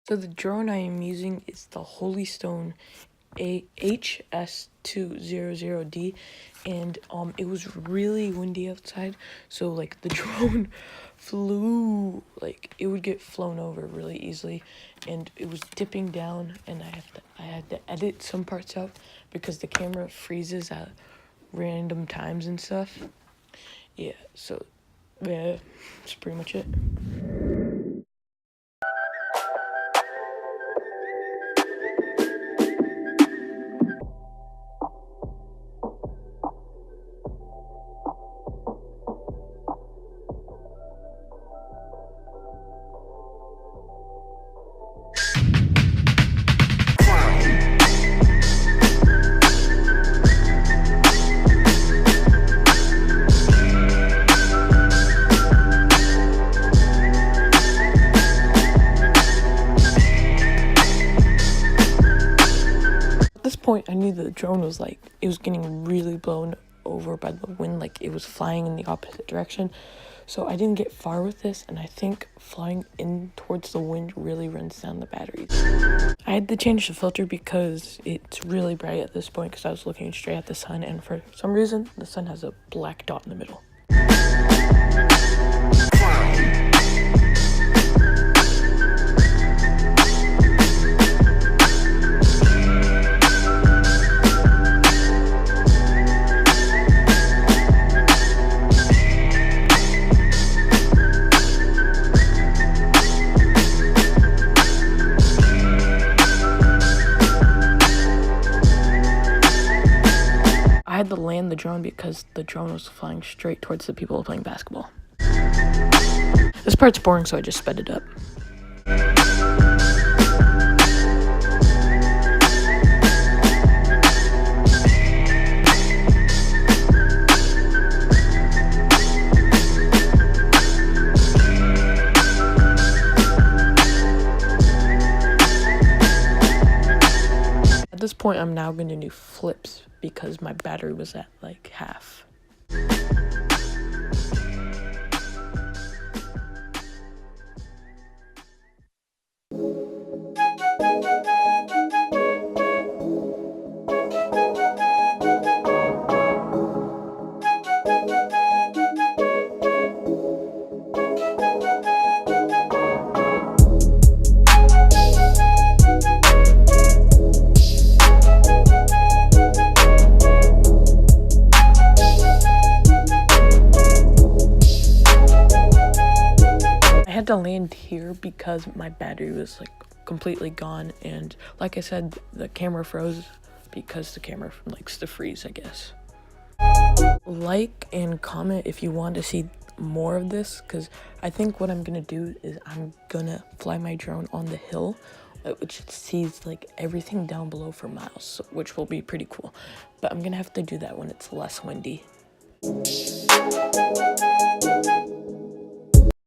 So the drone I am using is the Holy Stone HS200D, and it was really windy outside, so like the drone flew, like it would get flown over really easily, and it was dipping down, and I had to edit some parts out because the camera freezes at random times and stuff. Yeah, so yeah, that's pretty much it. At this point, I knew the drone was like, it was getting really blown over by the wind, like it was flying in the opposite direction. So I didn't get far with this, and I think flying in towards the wind really runs down the batteries. I had to change the filter because it's really bright at this point because I was looking straight at the sun, and for some reason, the sun has a black dot in the middle. I had to land the drone because the drone was flying straight towards the people playing basketball. This part's boring, so I just sped it up. At this point, I'm now going to do flips because my battery was at like half. I had to land here because my battery was like completely gone, and like I said, the camera froze because the camera likes to freeze, I guess. Like and comment if you want to see more of this, because I think what I'm gonna do is I'm gonna fly my drone on the hill, which sees like everything down below for miles, which will be pretty cool, but I'm gonna have to do that when it's less windy.